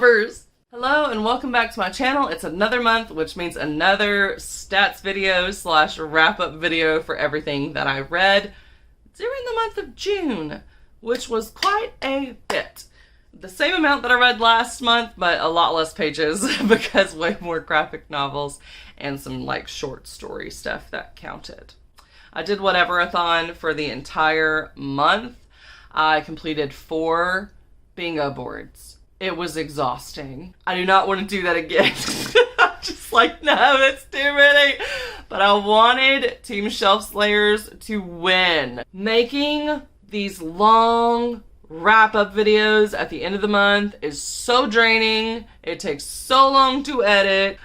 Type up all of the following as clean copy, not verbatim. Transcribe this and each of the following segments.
lovers! Hello and welcome back to my channel. It's another month, which means another stats video slash wrap-up video for everything that I read during the month of June, which was quite a bit. The same amount that I read last month, but a lot less pages because way more graphic novels and some like short story stuff that counted. I did Whateverthon for the entire month. I completed 4 bingo boards. It was exhausting. I do not want to do that again. I'm just like, no, that's too many. But I wanted Team Shelf Slayers to win. Making these long wrap-up videos at the end of the month is so draining. It takes so long to edit.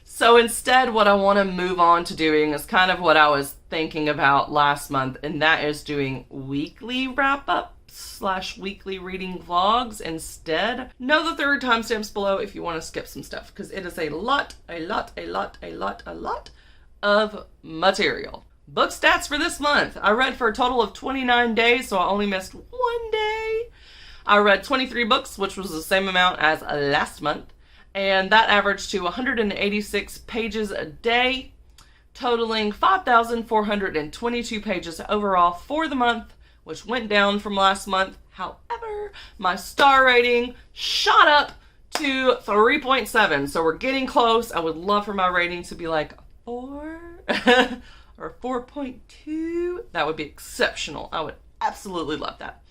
So instead, what I want to move on to doing is kind of what I was thinking about last month, and that is doing weekly wrap-ups slash weekly reading vlogs instead. Know that there are timestamps below if you want to skip some stuff, because it is a lot of material. Book stats for this month. I read for a total of 29 days, so I only missed 1 day. I read 23 books, which was the same amount as last month, and that averaged to 186 pages a day, totaling 5,422 pages overall for the month, which went down from last month. However, my star rating shot up to 3.7, so we're getting close. I would love for my rating to be like 4 or 4.2. That would be exceptional. I would absolutely love that.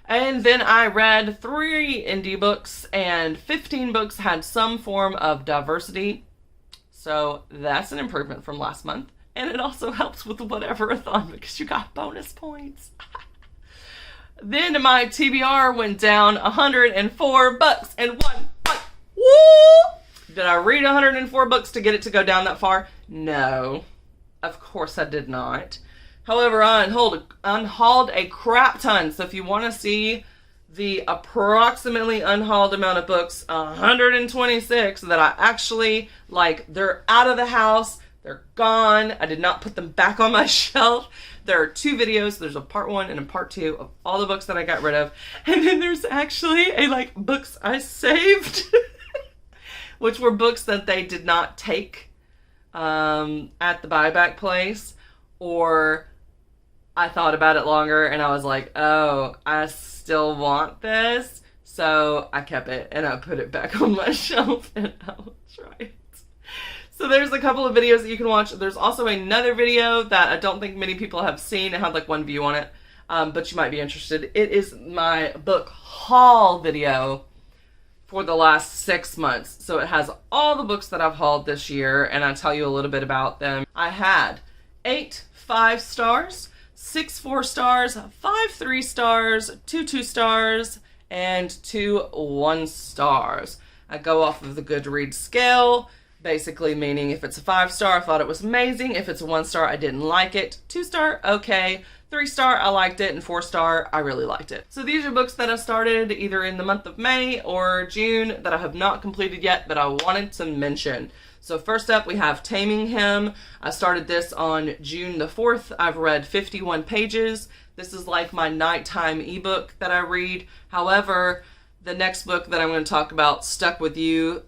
And then I read 3 indie books, and 15 books had some form of diversity. So that's an improvement from last month. And it also helps with the Whateverthon because you got bonus points. Then my TBR went down 104 books in 1 month. Woo! Did I read 104 books to get it to go down that far? No. Of course I did not. However, I unhauled a crap ton. So if you want to see the approximately unhauled amount of books, 126 that I actually, like, they're out of the house. They're gone. I did not put them back on my shelf. There are 2 videos. There's a part 1 and a part 2 of all the books that I got rid of. And then there's actually a, like, books I saved, which were books that they did not take at the buyback place, or I thought about it longer and I was like, oh, I still want this. So I kept it and I put it back on my shelf and I will try it. So there's a couple of videos that you can watch. There's also another video that I don't think many people have seen. It had like 1 view on it, but you might be interested. It is my book haul video for the last 6 months. So it has all the books that I've hauled this year, and I tell you a little bit about them. I had 8 5 stars, 6 4 stars, 5 3 stars, 2 2 stars, and 2 1 stars. I go off of the Goodreads scale. Basically meaning if it's a 5 star, I thought it was amazing. If it's a 1 star, I didn't like it. 2 star, okay. 3 star, I liked it. And 4 star, I really liked it. So these are books that I started either in the month of May or June that I have not completed yet, but I wanted to mention. So first up, we have Taming Him. I started this on June the 4th. I've read 51 pages. This is like my nighttime ebook that I read. However, the next book that I'm going to talk about, Stuck With You,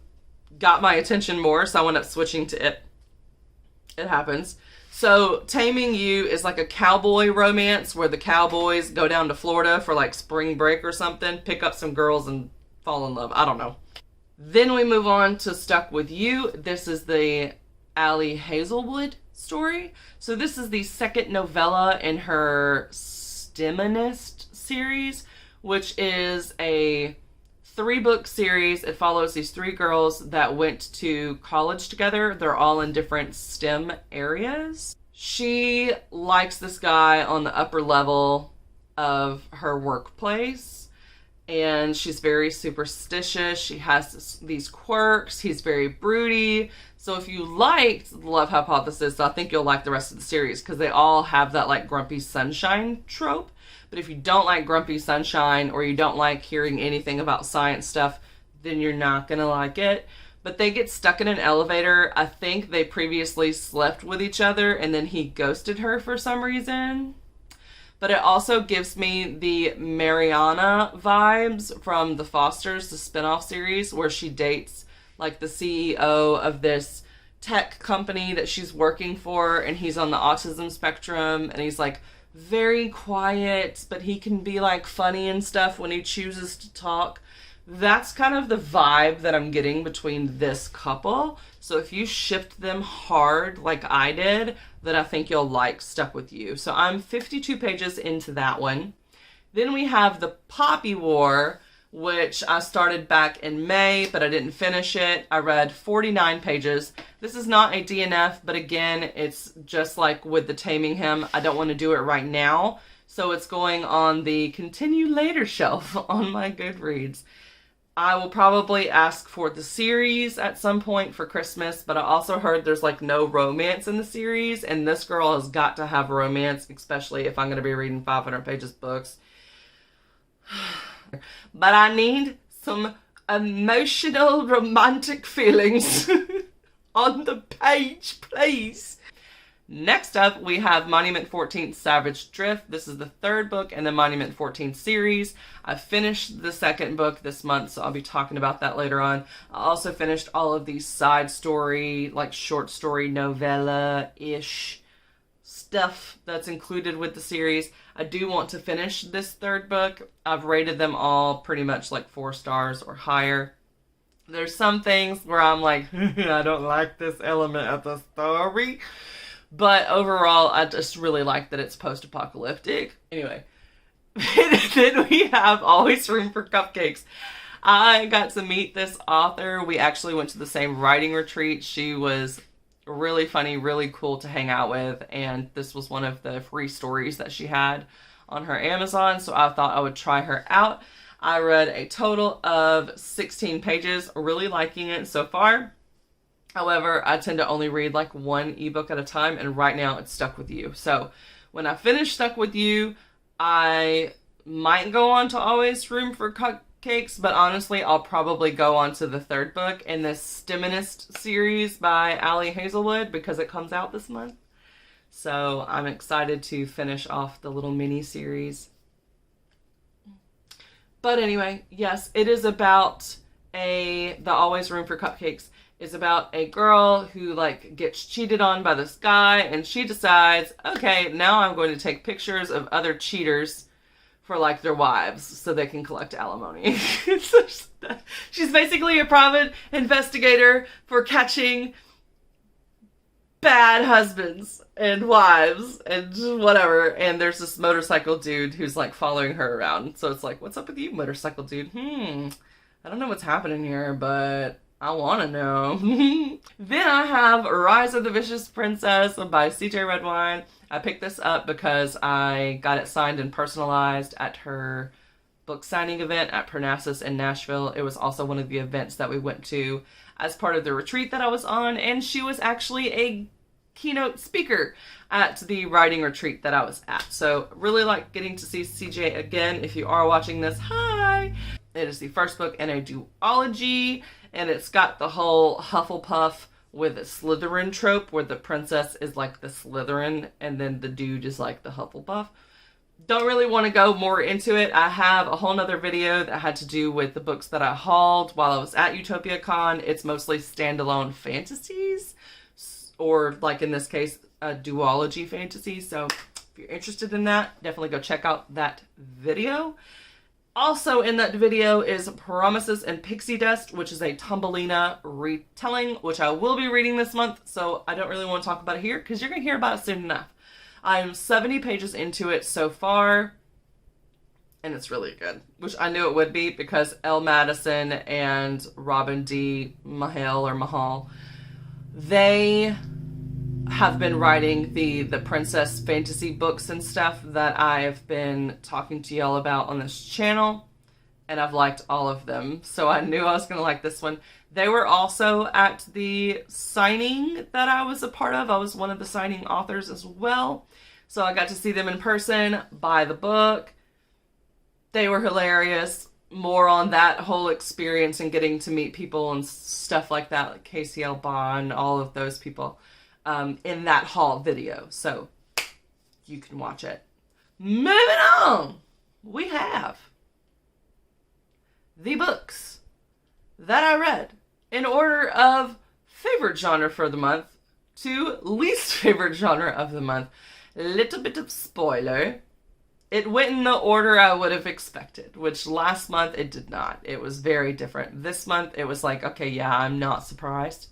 got my attention more, so I went up switching to it. It happens. So Taming You is like a cowboy romance where the cowboys go down to Florida for like spring break or something, pick up some girls and fall in love. I don't know. Then we move on to Stuck With You. This is the Allie Hazelwood story. So this is the second novella in her Stimanist series, which is a 3-book series. It follows these 3 girls that went to college together. They're all in different STEM areas. She likes this guy on the upper level of her workplace, and she's very superstitious. She has these quirks. He's very broody. So if you liked The Love Hypothesis, I think you'll like the rest of the series because they all have that like grumpy sunshine trope. But if you don't like grumpy sunshine or you don't like hearing anything about science stuff, then you're not going to like it. But they get stuck in an elevator. I think they previously slept with each other and then he ghosted her for some reason. but it also gives me the Mariana vibes from The Fosters, the spinoff series, where she dates like the CEO of this tech company that she's working for, and he's on the autism spectrum, and he's like very quiet, but he can be like funny and stuff when he chooses to talk. That's kind of the vibe that I'm getting between this couple. So if you shipped them hard like I did, then I think you'll like Stuck With You. So I'm 52 pages into that one. Then we have the Poppy War, which I started back in May, but I didn't finish it. I read 49 pages. This is not a DNF, but again, it's just like with the Taming Him. I don't want to do it right now. So it's going on the continue later shelf on my Goodreads. I will probably ask for the series at some point for Christmas, but I also heard there's like no romance in the series, and this girl has got to have romance, especially if I'm going to be reading 500 pages books. But I need some emotional, romantic feelings on the page, please. Next up, we have Monument 14 Savage Drift. This is the third book in the Monument 14 series. I finished the second book this month, so I'll be talking about that later on. I also finished all of these side story, like short story novella-ish stuff that's included with the series. I do want to finish this third book. I've rated them all pretty much like 4 stars or higher. There's some things where I'm like, I don't like this element of the story. But overall, I just really like that it's post-apocalyptic. Anyway, then we have Always Room for Cupcakes. I got to meet this author. We actually went to the same writing retreat. She was really funny, really cool to hang out with, and this was one of the free stories that she had on her Amazon, so I thought I would try her out. I read a total of 16 pages, really liking it so far. However, I tend to only read like one ebook at a time, and right now it's Stuck With You. So when I finish Stuck With You, I might go on to Always Room for Cupcakes, but honestly, I'll probably go on to the third book in this Stimonist series by Ali Hazelwood because it comes out this month. So I'm excited to finish off the little mini series. But anyway, yes, it is about the Always Room for Cupcakes is about a girl who like gets cheated on by this guy, and she decides, okay, now I'm going to take pictures of other cheaters for like their wives so they can collect alimony. She's basically a private investigator for catching bad husbands and wives and whatever, and there's this motorcycle dude who's like following her around. So it's like, what's up with you, motorcycle dude? I don't know what's happening here, but I want to know. Then I have Rise of the Vicious Princess by CJ Redwine. I picked this up because I got it signed and personalized at her book signing event at Parnassus in Nashville. It was also one of the events that we went to as part of the retreat that I was on, and she was actually a keynote speaker at the writing retreat that I was at. So really like getting to see CJ again. If you are watching this, hi! It is the first book in a duology, and it's got the whole Hufflepuff with a Slytherin trope where the princess is like the Slytherin and then the dude is like the Hufflepuff. Don't really want to go more into it. I have a whole nother video that had to do with the books that I hauled while I was at UtopiaCon. It's mostly standalone fantasies, or like in this case, a duology fantasy. So if you're interested in that, definitely go check out that video. Also in that video is Promises and Pixie Dust, which is a Thumbelina retelling, which I will be reading this month, so I don't really want to talk about it here because you're going to hear about it soon enough. I'm 70 pages into it so far, and it's really good, which I knew it would be because Elle Madison and Robin D. Mahal, they have been writing the princess fantasy books and stuff that I've been talking to y'all about on this channel, and I've liked all of them, so I knew I was going to like this one. They were also at the signing that I was a part of. I was one of the signing authors as well, so I got to see them in person, buy the book. They were hilarious. More on that whole experience and getting to meet people and stuff like that, like KCL Bond, all of those people. In that haul video, so you can watch it. Moving on, we have the books that I read in order of favorite genre for the month to least favorite genre of the month. Little bit of spoiler. It went in the order I would have expected, which last month it did not. It was very different. This month it was like, okay, yeah, I'm not surprised.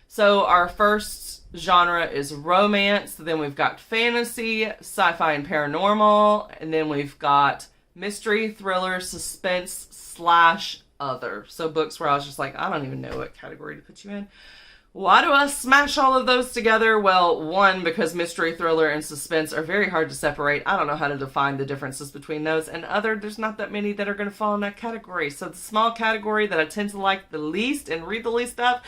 So our first genre is romance, then we've got fantasy, sci-fi and paranormal, and then we've got mystery, thriller, suspense, / other. So books where I was just like, I don't even know what category to put you in. Why do I smash all of those together? Well, one, because mystery, thriller, and suspense are very hard to separate. I don't know how to define the differences between those. And other, there's not that many that are going to fall in that category. So the small category that I tend to like the least and read the least of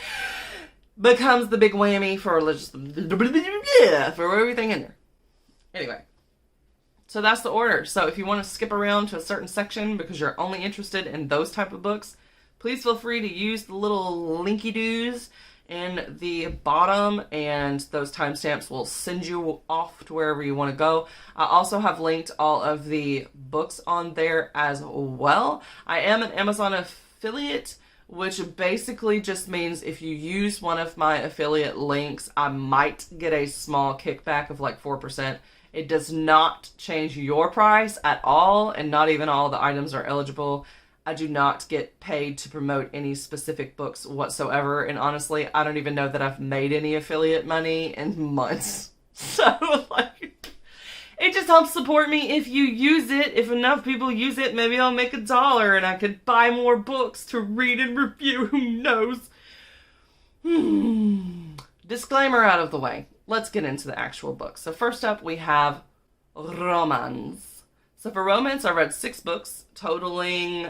becomes the big whammy for everything in there. Anyway, so that's the order. So if you want to skip around to a certain section because you're only interested in those type of books, please feel free to use the little linky-doos in the bottom, and those timestamps will send you off to wherever you want to go. I also have linked all of the books on there as well. I am an Amazon affiliate, which basically just means if you use one of my affiliate links, I might get a small kickback of like 4%. It does not change your price at all, and not even all the items are eligible. I do not get paid to promote any specific books whatsoever, and honestly, I don't even know that I've made any affiliate money in months. So, like, it just helps support me if you use it. If enough people use it, maybe I'll make $1 and I could buy more books to read and review. Who knows? Disclaimer out of the way. Let's get into the actual book. So first up, we have romance. So for romance, I read 6 books, totaling,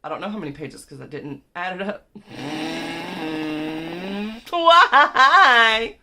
I don't know how many pages because I didn't add it up. Why?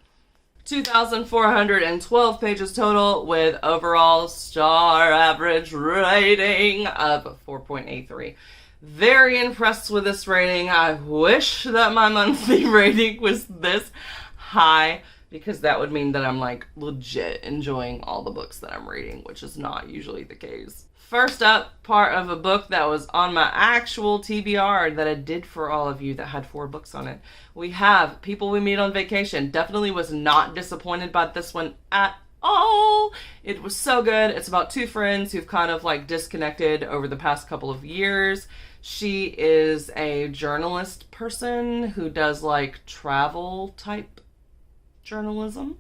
2,412 pages total with overall star average rating of 4.83. Very impressed with this rating. I wish that my monthly rating was this high, because that would mean that I'm like legit enjoying all the books that I'm reading, which is not usually the case. First up, part of a book that was on my actual TBR that I did for all of you that had 4 books on it. We have People We Meet on Vacation. Definitely was not disappointed by this one at all. It was so good. It's about 2 friends who've kind of like disconnected over the past couple of years. She is a journalist person who does like travel type journalism.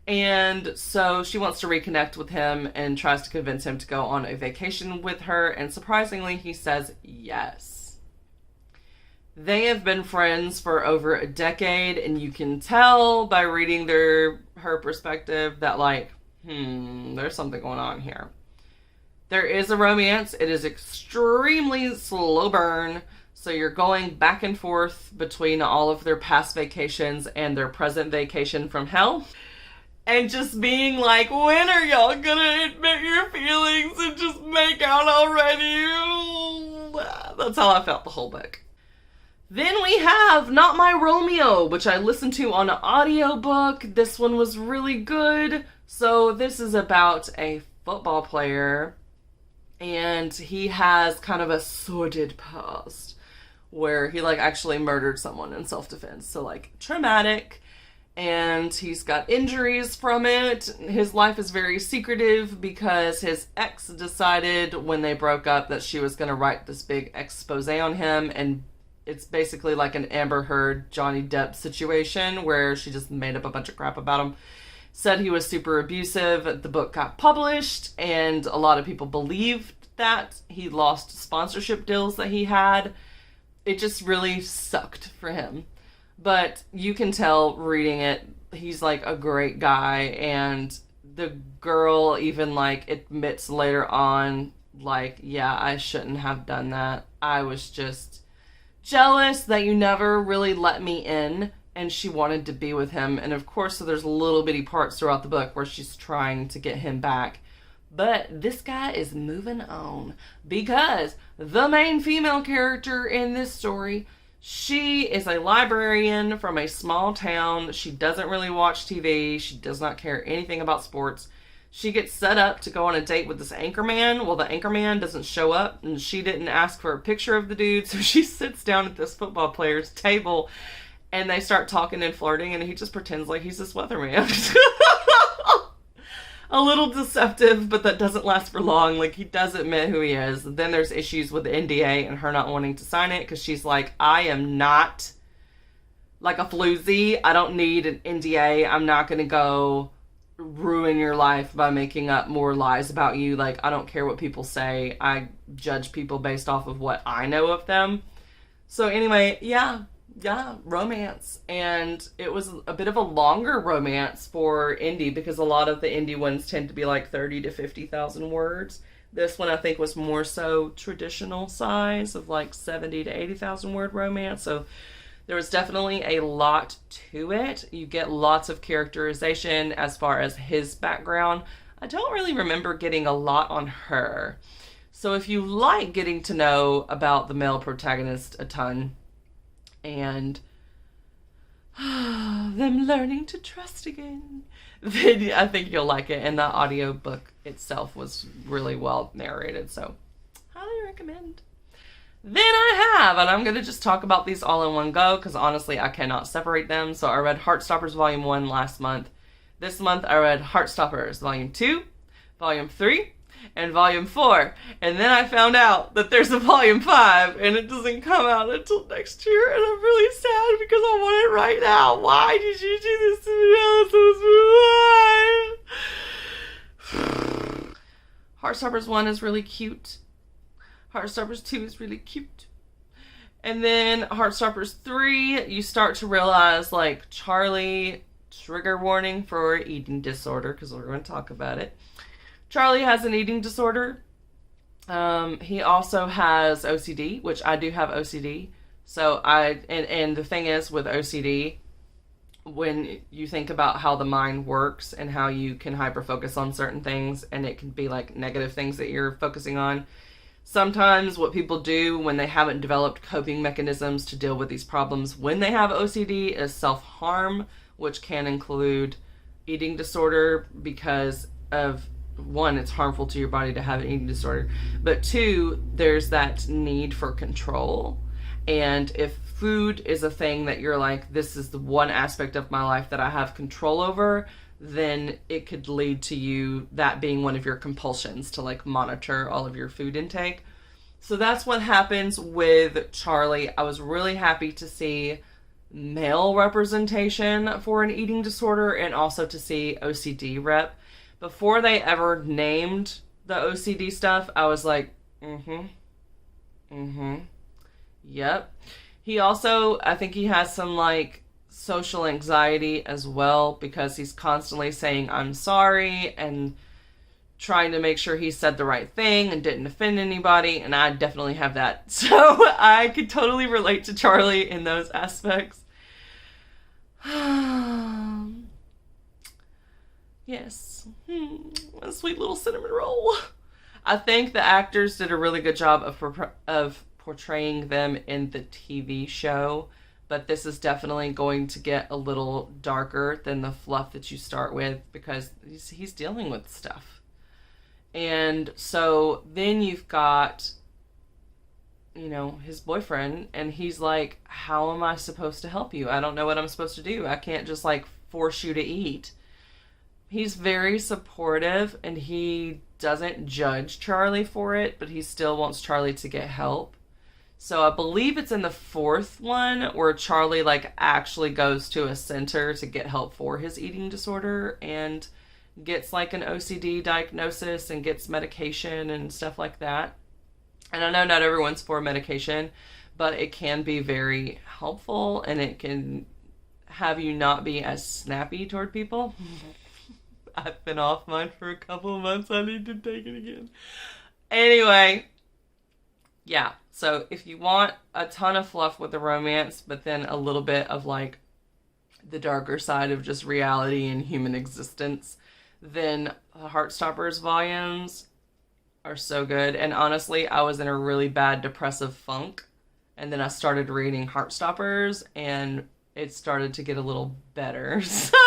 And so she wants to reconnect with him and tries to convince him to go on a vacation with her. And surprisingly, he says yes. They have been friends for over a decade, and you can tell by reading her perspective that like, there's something going on here. There is a romance. It is extremely slow burn. So you're going back and forth between all of their past vacations and their present vacation from hell. And just being like, when are y'all gonna admit your feelings and just make out already? That's how I felt the whole book. Then we have Not My Romeo, which I listened to on an audiobook. This one was really good. So this is about a football player, and he has kind of a sordid past where he like actually murdered someone in self-defense. So like traumatic, and he's got injuries from it. His life is very secretive because his ex decided when they broke up that she was going to write this big expose on him, and it's basically like an Amber Heard, Johnny Depp situation where she just made up a bunch of crap about him. Said he was super abusive. The book got published, and a lot of people believed that. He lost sponsorship deals that he had. It just really sucked for him. But you can tell reading it, he's like a great guy, and the girl even like admits later on, like, yeah, I shouldn't have done that. I was just jealous that you never really let me in, and she wanted to be with him. And of course, so there's little bitty parts throughout the book where she's trying to get him back. But this guy is moving on because the main female character in this story, she is a librarian from a small town. She doesn't really watch TV. She does not care anything about sports. She gets set up to go on a date with this anchorman. Well, the anchorman doesn't show up, and she didn't ask for a picture of the dude, so she sits down at this football player's table, and they start talking and flirting, and he just pretends like he's this weatherman. A little deceptive, but that doesn't last for long. Like, he does admit who he is. Then there's issues with the NDA and her not wanting to sign it, because she's like, I am not like a floozy. I don't need an NDA. I'm not going to go ruin your life by making up more lies about you. Like, I don't care what people say. I judge people based off of what I know of them. So anyway, yeah, romance. And it was a bit of a longer romance for indie, because a lot of the indie ones tend to be like 30 to 50,000 words. This one I think was more so traditional size of like 70 to 80,000 word romance. So there was definitely a lot to it. You get lots of characterization as far as his background. I don't really remember getting a lot on her. So if you like getting to know about the male protagonist a ton and them learning to trust again, then I think you'll like it. And the audiobook itself was really well narrated, so highly recommend. Then I have, and I'm going to just talk about these all in one go, because honestly I cannot separate them. So I read Heartstoppers Volume 1 last month. This month I read Heartstoppers Volume 2, Volume 3, and Volume 4. And then I found out that there's a Volume 5, and it doesn't come out until next year, and I'm really sad because I want it right now. Why did you do this to me, Allison? Heartstoppers 1 is really cute. Heartstoppers 2 is really cute. And then Heartstoppers 3, you start to realize, like, Charlie, trigger warning for eating disorder, because we're going to talk about it. Charlie has an eating disorder. He also has OCD, which I do have OCD. So and the thing is with OCD, when you think about how the mind works and how you can hyper-focus on certain things, and it can be like negative things that you're focusing on. Sometimes what people do when they haven't developed coping mechanisms to deal with these problems when they have OCD is self-harm, which can include eating disorder, because of, one, it's harmful to your body to have an eating disorder, but two, there's that need for control. And if food is a thing that you're like, this is the one aspect of my life that I have control over, then it could lead to you that being one of your compulsions to like monitor all of your food intake. So that's what happens with Charlie. I was really happy to see male representation for an eating disorder, and also to see OCD rep. Before they ever named the OCD stuff, I was like, yep. He also, I think he has some like social anxiety as well, because he's constantly saying I'm sorry and trying to make sure he said the right thing and didn't offend anybody, and I definitely have that. So I could totally relate to Charlie in those aspects. Yes. A sweet little cinnamon roll. I think the actors did a really good job of portraying them in the TV show, but this is definitely going to get a little darker than the fluff that you start with, because he's dealing with stuff. And so then you've got, you know, his boyfriend, and he's like, how am I supposed to help you? I don't know what I'm supposed to do. I can't just like force you to eat. He's very supportive, and he doesn't judge Charlie for it, but he still wants Charlie to get help. So I believe it's in the fourth one where Charlie like actually goes to a center to get help for his eating disorder and gets like an OCD diagnosis and gets medication and stuff like that. And I know not everyone's for medication, but it can be very helpful, and it can have you not be as snappy toward people. I've been off mine for a couple of months. I need to take it again. Anyway, yeah. So if you want a ton of fluff with the romance, but then a little bit of like the darker side of just reality and human existence, then the Heartstoppers volumes are so good. And honestly, I was in a really bad depressive funk, and then I started reading Heartstoppers, and it started to get a little better. So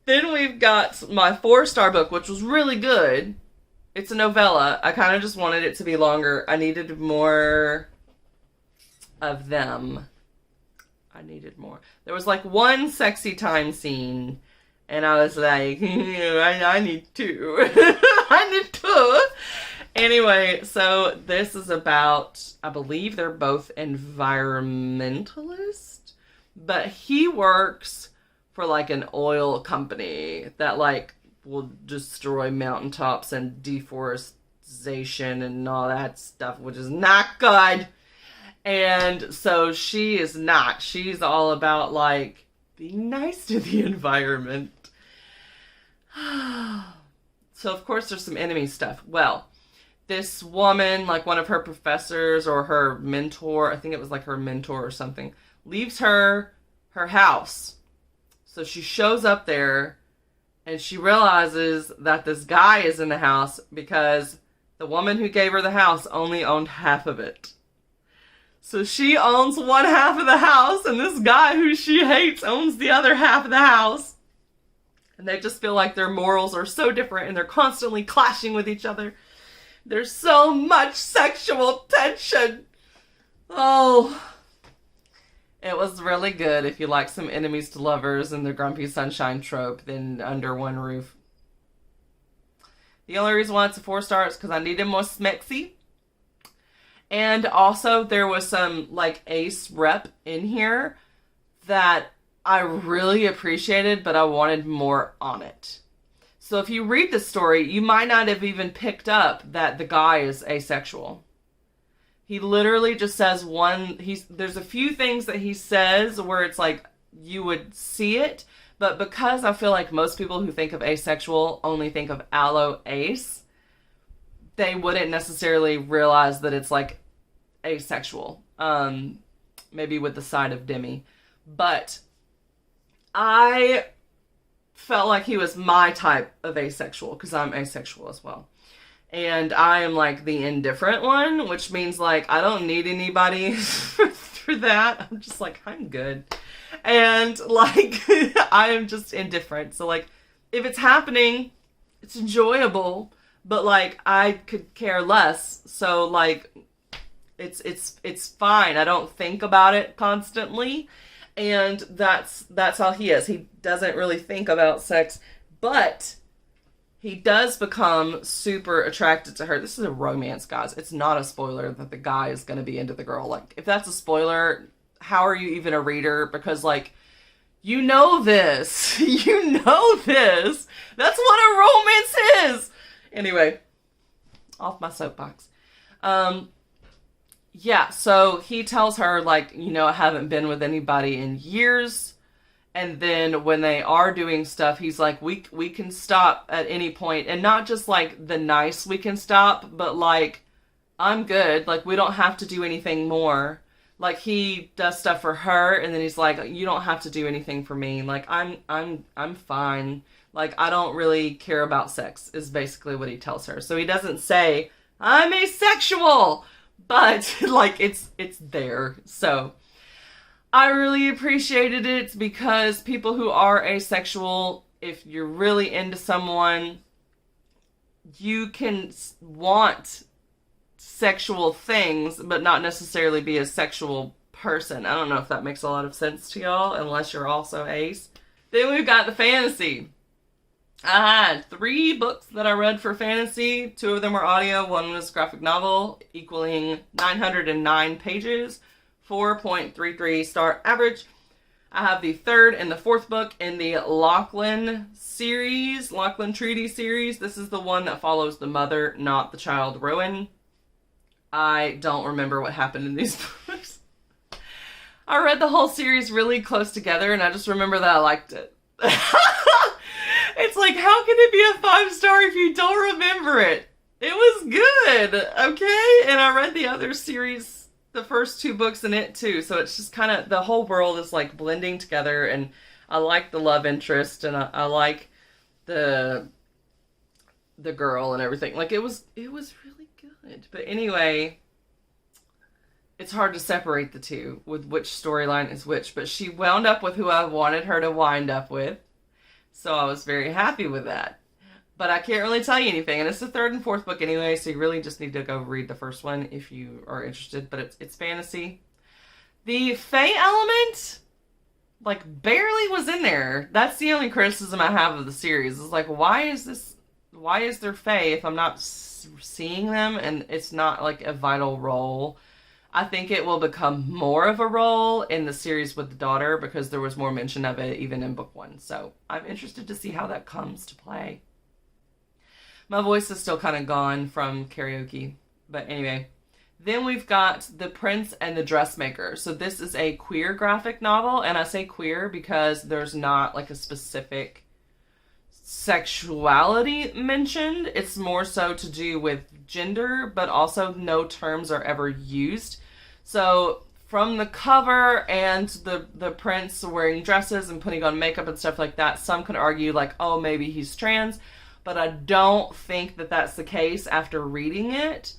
Then we've got my 4-star book, which was really good. It's a novella. I kind of just wanted it to be longer. I needed more of them. I needed more. There was like one sexy time scene, and I was like, I need two. I need two. Anyway, so this is about, I believe they're both environmentalists, but he works for like an oil company that like will destroy mountaintops and deforestation and all that stuff, which is not good. And so she is not. She's all about like being nice to the environment. So of course there's some enemy stuff. Well, this woman, like one of her professors or her mentor, I think it was like her mentor or something, leaves her house. So she shows up there and she realizes that this guy is in the house because the woman who gave her the house only owned half of it. So she owns one half of the house and this guy who she hates owns the other half of the house. And they just feel like their morals are so different and they're constantly clashing with each other. There's so much sexual tension. Oh, it was really good. If you like some enemies to lovers and the grumpy sunshine trope, then Under One Roof. The only reason why it's a 4-star is because I needed more smexy. And also there was some like ace rep in here that I really appreciated, but I wanted more on it. So if you read the story, you might not have even picked up that the guy is asexual. He literally just says there's a few things that he says where it's like you would see it, but because I feel like most people who think of asexual only think of aloe ace, they wouldn't necessarily realize that it's like asexual. Maybe with the side of Demi. But I felt like he was my type of asexual because I'm asexual as well. And I am like the indifferent one, which means like I don't need anybody for that. I'm just like, I'm good. And like I am just indifferent. So like if it's happening, it's enjoyable, but like I could care less. So like it's fine. I don't think about it constantly. And that's how he is. He doesn't really think about sex, but he does become super attracted to her. This is a romance, guys. It's not a spoiler that the guy is going to be into the girl. Like, if that's a spoiler, how are you even a reader? Because, like, you know this. You know this. That's what a romance is. Anyway, off my soapbox. Yeah, so he tells her, like, you know, I haven't been with anybody in years. And then when they are doing stuff, he's like, we can stop at any point. And not just, like, the nice we can stop, but, like, I'm good. Like, we don't have to do anything more. Like, he does stuff for her, and then he's like, you don't have to do anything for me. Like, I'm fine. Like, I don't really care about sex, is basically what he tells her. So he doesn't say, I'm asexual! But, like, it's there. So, I really appreciated it because people who are asexual, if you're really into someone, you can want sexual things, but not necessarily be a sexual person. I don't know if that makes a lot of sense to y'all, unless you're also ace. Then we've got the fantasy. I had 3 books that I read for fantasy. 2 of them were audio. 1 was graphic novel, equaling 909 pages, 4.33 star average. I have the 3rd and the 4th book in the Lachlan series, Lachlan Treaty series. This is the one that follows the mother, not the child, Rowan. I don't remember what happened in these books. I read the whole series really close together, and I just remember that I liked it. It's like, how can it be a 5-star if you don't remember it? It was good, okay? And I read the other series, the first 2 books in it too, so it's just kind of, the whole world is like blending together, and I like the love interest, and I like the girl and everything. Like, it was really good. But anyway, it's hard to separate the two with which storyline is which, but she wound up with who I wanted her to wind up with. So I was very happy with that. But I can't really tell you anything. And it's the third and fourth book anyway, so you really just need to go read the first one if you are interested. But it's fantasy. The Fae element, like, barely was in there. That's the only criticism I have of the series. It's like, why is there Fae if I'm not seeing them and it's not, like, a vital role? I think it will become more of a role in the series with the daughter because there was more mention of it even in book 1. So I'm interested to see how that comes to play. My voice is still kind of gone from karaoke. But anyway. Then we've got The Prince and the Dressmaker. So this is a queer graphic novel. And I say queer because there's not like a specific sexuality mentioned. It's more so to do with gender, but also no terms are ever used. So from the cover and the prince wearing dresses and putting on makeup and stuff like that, some could argue like, oh, maybe he's trans. But I don't think that that's the case after reading it.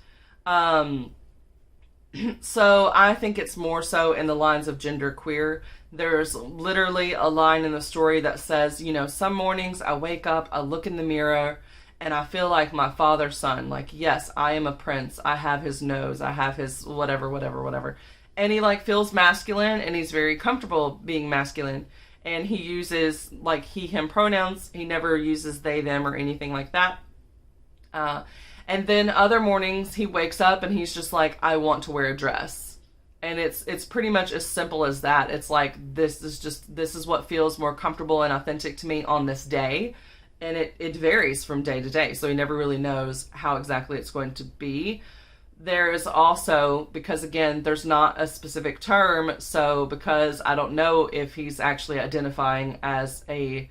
So I think it's more so in the lines of gender queer. There's literally a line in the story that says, you know, some mornings I wake up, I look in the mirror, and I feel like my father's son. Like, yes, I am a prince. I have his nose. I have his whatever. And he, like, feels masculine, and he's very comfortable being masculine. And he uses, like, he, him pronouns. He never uses they, them, or anything like that. And then other mornings he wakes up and he's just like, I want to wear a dress. And it's pretty much as simple as that. It's like, this is what feels more comfortable and authentic to me on this day. And it varies from day to day. So he never really knows how exactly it's going to be. There is also, because again, there's not a specific term. So because I don't know if he's actually identifying as a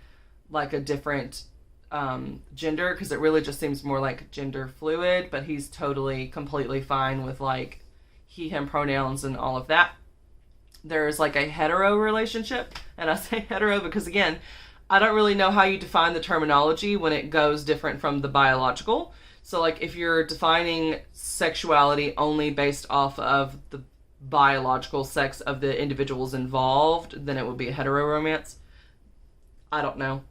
different gender, because it really just seems more like gender fluid, but he's totally completely fine with like he, him pronouns and all of that. There's like a hetero relationship, and I say hetero because again, I don't really know how you define the terminology when it goes different from the biological. So like if you're defining sexuality only based off of the biological sex of the individuals involved, then it would be a hetero romance. I don't know.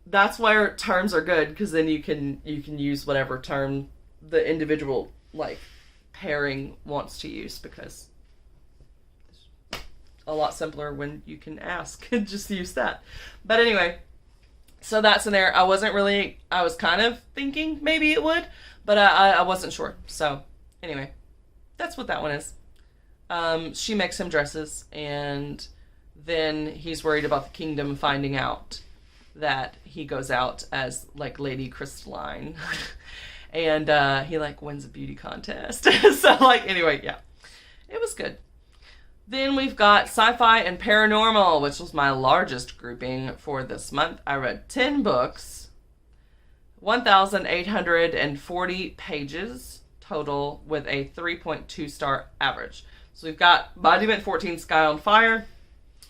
That's where terms are good, because then you can use whatever term the individual like pairing wants to use, because it's a lot simpler when you can ask and just use that. But anyway, so that's in there. I was kind of thinking maybe it would, but I wasn't sure. So anyway, that's what that one is. She makes him dresses, and then he's worried about the kingdom finding out that he goes out as like Lady Crystalline. And he like wins a beauty contest. So like, anyway, yeah, it was good. Then we've got Sci-Fi and Paranormal, which was my largest grouping for this month. I read 10 books, 1,840 pages total, with a 3.2 star average. So we've got Monument 14, Sky on Fire.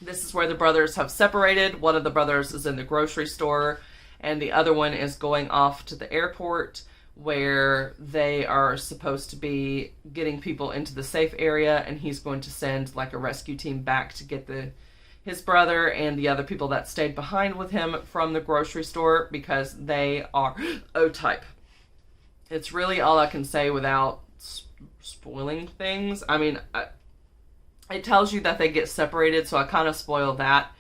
This is where the brothers have separated. One of the brothers is in the grocery store, and the other one is going off to the airport, where they are supposed to be getting people into the safe area, and he's going to send like a rescue team back to get his brother and the other people that stayed behind with him from the grocery store, because they are O-type. It's really all I can say without spoiling things. I mean, it tells you that they get separated, so I kind of spoiled that.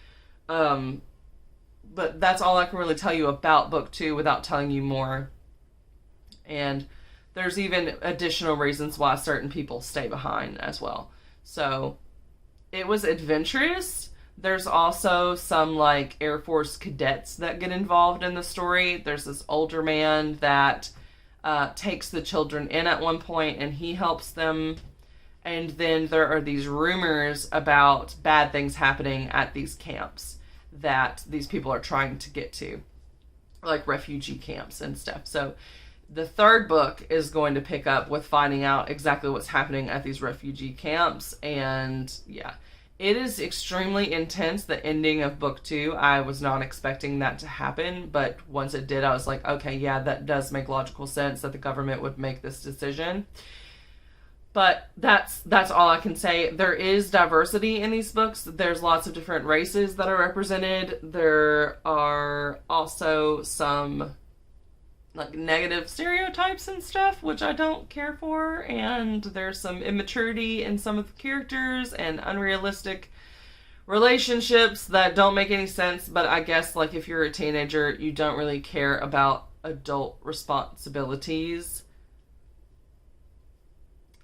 But that's all I can really tell you about book 2 without telling you more. And there's even additional reasons why certain people stay behind as well. So it was adventurous. There's also some like Air Force cadets that get involved in the story. There's this older man that takes the children in at one point, and he helps them. And then there are these rumors about bad things happening at these camps that these people are trying to get to, like refugee camps and stuff. So the third book is going to pick up with finding out exactly what's happening at these refugee camps. And yeah, it is extremely intense. The ending of book 2, I was not expecting that to happen. But once it did, I was like, okay, yeah, that does make logical sense that the government would make this decision. But that's all I can say. There is diversity in these books. There's lots of different races that are represented. There are also some like negative stereotypes and stuff, which I don't care for. And there's some immaturity in some of the characters and unrealistic relationships that don't make any sense. But I guess like if you're a teenager, you don't really care about adult responsibilities.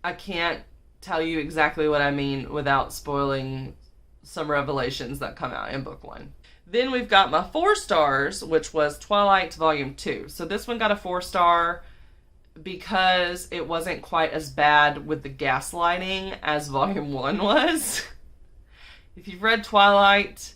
I can't tell you exactly what I mean without spoiling some revelations that come out in book 1. Then we've got my 4 stars, which was Twilight Volume 2. So this one got a 4-star because it wasn't quite as bad with the gaslighting as Volume 1 was. If you've read Twilight,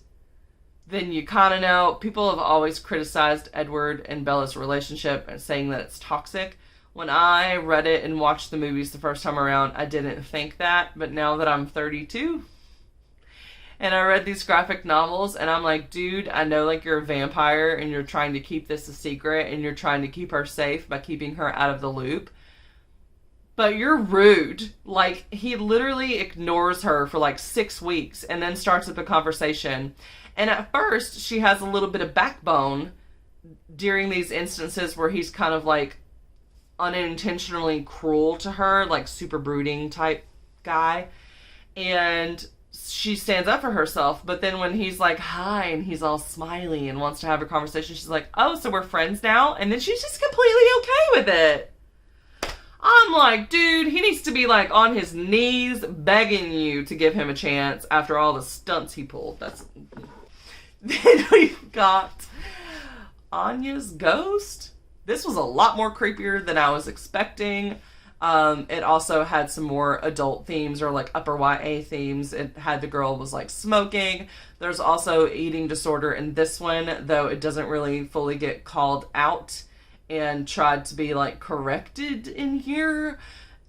then you kind of know. People have always criticized Edward and Bella's relationship and saying that it's toxic. When I read it and watched the movies the first time around, I didn't think that. But now that I'm 32 and I read these graphic novels and I'm like, dude, I know like you're a vampire and you're trying to keep this a secret and you're trying to keep her safe by keeping her out of the loop. But you're rude. Like, he literally ignores her for like 6 weeks and then starts up a conversation. And at first, she has a little bit of backbone during these instances where he's kind of like unintentionally cruel to her, like super brooding type guy, and she stands up for herself. But then when he's like, hi, and he's all smiley and wants to have a conversation, she's like, oh, so we're friends now? And then she's just completely okay with it. I'm like, dude, he needs to be like on his knees begging you to give him a chance after all the stunts he pulled. That's Then we've got Anyas Ghost. This was a lot more creepier than I was expecting. It also had some more adult themes or like upper YA themes. It had the girl was like smoking. There's also eating disorder in this one, though it doesn't really fully get called out and tried to be like corrected in here.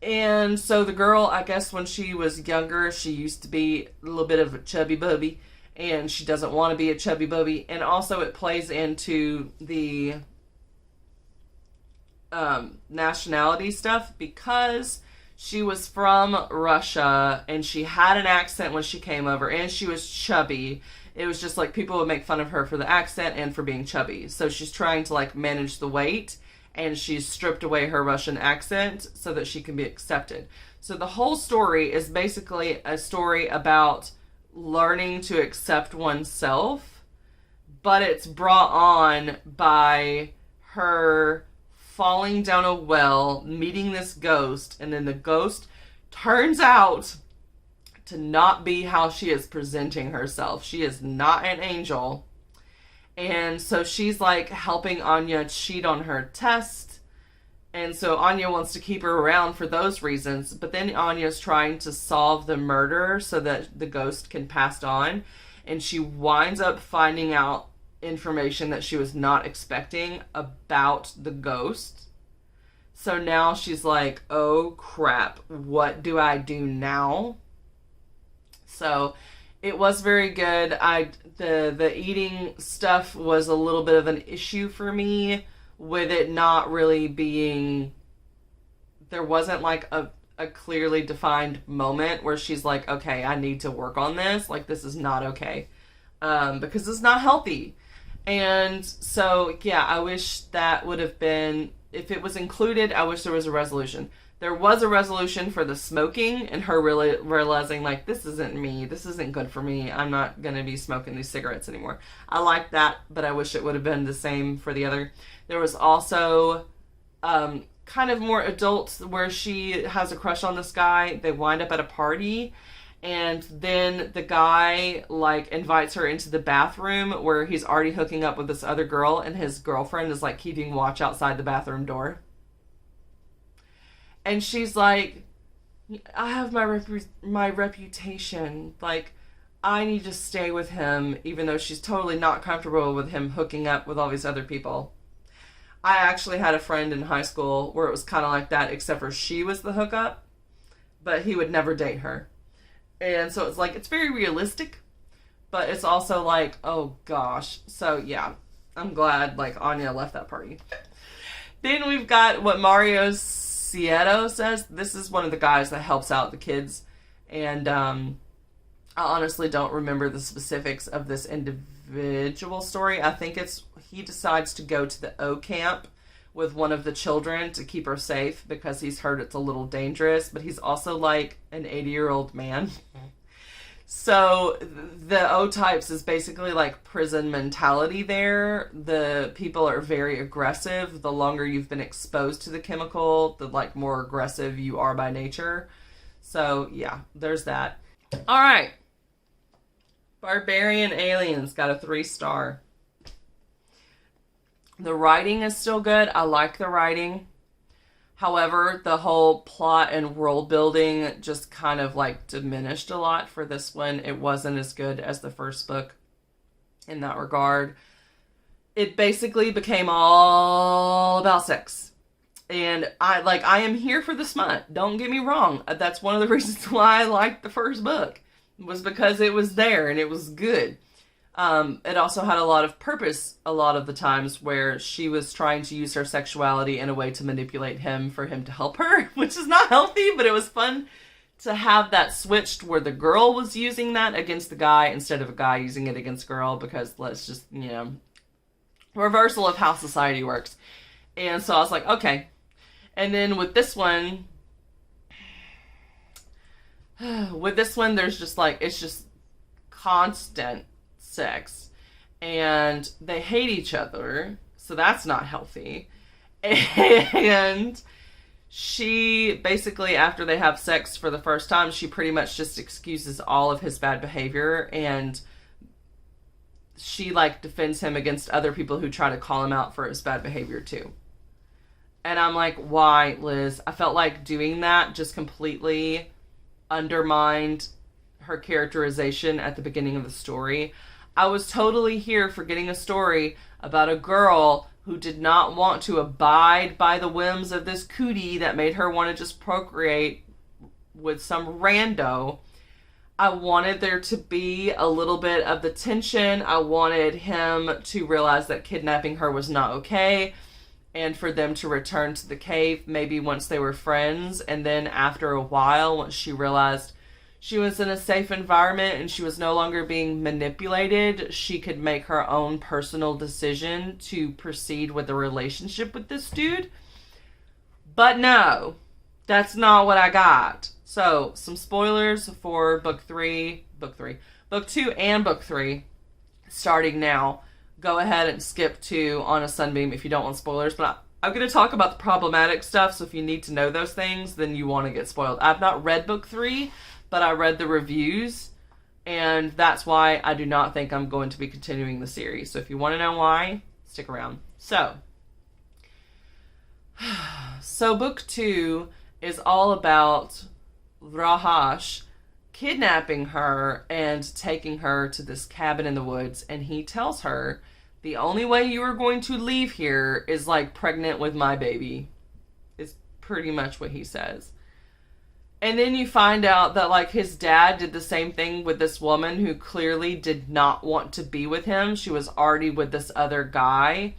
And so the girl, I guess when she was younger, she used to be a little bit of a chubby bubby, and she doesn't want to be a chubby bubby. And also it plays into the nationality stuff because she was from Russia and she had an accent when she came over and she was chubby. It was just like people would make fun of her for the accent and for being chubby. So she's trying to like manage the weight and she's stripped away her Russian accent so that she can be accepted. So the whole story is basically a story about learning to accept oneself, but it's brought on by her falling down a well, meeting this ghost, and then the ghost turns out to not be how she is presenting herself. She is not an angel. And so she's like helping Anya cheat on her test. And so Anya wants to keep her around for those reasons. But then Anya's trying to solve the murder so that the ghost can pass on. And she winds up finding out information that she was not expecting about the ghost. So now she's like, oh crap, what do I do now? So it was very good. The eating stuff was a little bit of an issue for me, with it not really being, there wasn't like a clearly defined moment where she's like, okay, I need to work on this. Like, this is not okay. Because it's not healthy. And so, yeah, I wish that would have been, if it was included, I wish there was a resolution. There was a resolution for the smoking and her really realizing, like, this isn't me. This isn't good for me. I'm not going to be smoking these cigarettes anymore. I like that, but I wish it would have been the same for the other. There was also kind of more adult where she has a crush on this guy. They wind up at a party. And then the guy, like, invites her into the bathroom where he's already hooking up with this other girl, and his girlfriend is, like, keeping watch outside the bathroom door. And she's like, I have my reputation. Like, I need to stay with him, even though she's totally not comfortable with him hooking up with all these other people. I actually had a friend in high school where it was kind of like that, except for she was the hookup, but he would never date her. And so it's like, it's very realistic, but it's also like, oh gosh. So yeah, I'm glad like Anya left that party. Then we've got what Mario's Cieto says, this is one of the guys that helps out the kids. And I honestly don't remember the specifics of this individual story. I think it's he decides to go to the O camp with one of the children to keep her safe because he's heard it's a little dangerous, but he's also like an 80-year-old man. So the O-types is basically like prison mentality there. The people are very aggressive. The longer you've been exposed to the chemical, the like more aggressive you are by nature. So yeah, there's that. All right. Barbarian Aliens got a 3-star. The writing is still good. I like the writing. However, the whole plot and world building just kind of like diminished a lot for this one. It wasn't as good as the first book in that regard. It basically became all about sex. And I am here for the smut. Don't get me wrong. That's one of the reasons why I liked the first book, was because it was there and it was good. It also had a lot of purpose a lot of the times where she was trying to use her sexuality in a way to manipulate him for him to help her, which is not healthy, but it was fun to have that switched where the girl was using that against the guy instead of a guy using it against girl, because let's just, reversal of how society works. And so I was like, okay. And then with this one, there's just like, it's just constant sex, and they hate each other, so that's not healthy. And she basically, after they have sex for the first time, she pretty much just excuses all of his bad behavior, and she like defends him against other people who try to call him out for his bad behavior too. And I'm like, why, Liz? I felt like doing that just completely undermined her characterization at the beginning of the story. I was totally here for getting a story about a girl who did not want to abide by the whims of this cootie that made her want to just procreate with some rando. I wanted there to be a little bit of the tension. I wanted him to realize that kidnapping her was not okay, and for them to return to the cave maybe once they were friends, and then after a while, once she realized she was in a safe environment and she was no longer being manipulated, she could make her own personal decision to proceed with a relationship with this dude. But no, that's not what I got. So, some spoilers for book 2 and book 3, starting now. Go ahead and skip to On a Sunbeam if you don't want spoilers, but I'm going to talk about the problematic stuff, so if you need to know those things, then you want to get spoiled. I've not read book 3, but I read the reviews, and that's why I do not think I'm going to be continuing the series. So if you want to know why, stick around. So book 2 is all about Rahash kidnapping her and taking her to this cabin in the woods, and he tells her, the only way you are going to leave here is like pregnant with my baby, is pretty much what he says. And then you find out that, like, his dad did the same thing with this woman who clearly did not want to be with him. She was already with this other guy.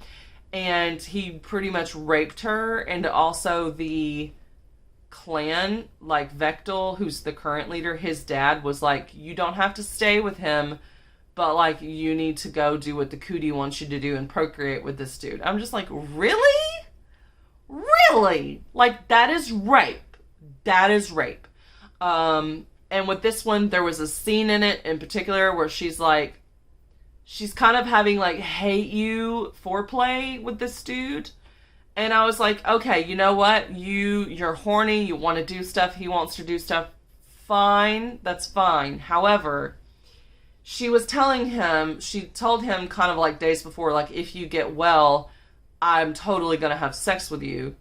And he pretty much raped her. And also the clan, like, Vectel, who's the current leader, his dad was like, you don't have to stay with him, but, like, you need to go do what the cootie wants you to do and procreate with this dude. I'm just like, really? Really? Like, that is rape. That is rape. And with this one, there was a scene in it in particular where she's like, she's kind of having like hate you foreplay with this dude. And I was like, okay, you know what? You're horny. You want to do stuff. He wants to do stuff. Fine. That's fine. However, she told him kind of like days before, like, if you get well, I'm totally going to have sex with you.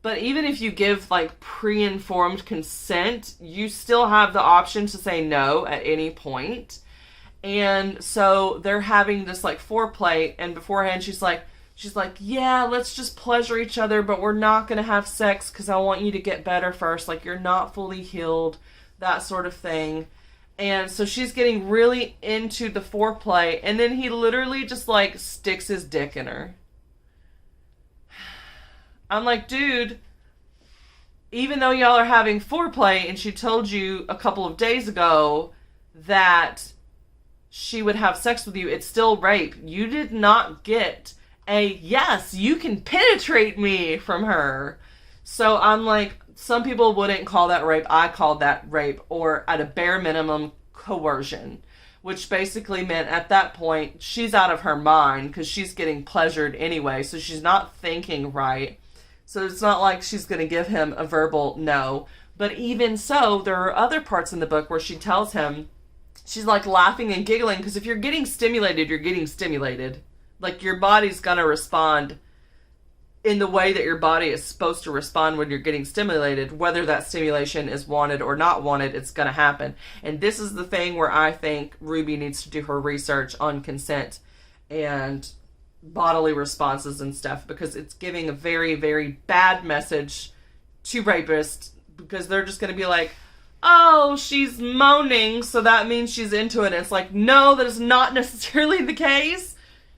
But even if you give, like, pre-informed consent, you still have the option to say no at any point. And so they're having this, like, foreplay, and beforehand she's like, yeah, let's just pleasure each other, but we're not going to have sex because I want you to get better first. Like, you're not fully healed, that sort of thing. And so she's getting really into the foreplay, and then he literally just, like, sticks his dick in her. I'm like, dude, even though y'all are having foreplay and she told you a couple of days ago that she would have sex with you, it's still rape. You did not get a yes, you can penetrate me from her. So I'm like, some people wouldn't call that rape. I called that rape, or at a bare minimum, coercion, which basically meant at that point she's out of her mind because she's getting pleasured anyway, so she's not thinking right. So it's not like she's going to give him a verbal no. But even so, there are other parts in the book where she tells him, she's like laughing and giggling, because if you're getting stimulated, you're getting stimulated. Like, your body's going to respond in the way that your body is supposed to respond when you're getting stimulated. Whether that stimulation is wanted or not wanted, it's going to happen. And this is the thing where I think Ruby needs to do her research on consent and bodily responses and stuff, because it's giving a very, very bad message to rapists, because they're just going to be like, oh, she's moaning, so that means she's into it. And it's like, no, that is not necessarily the case.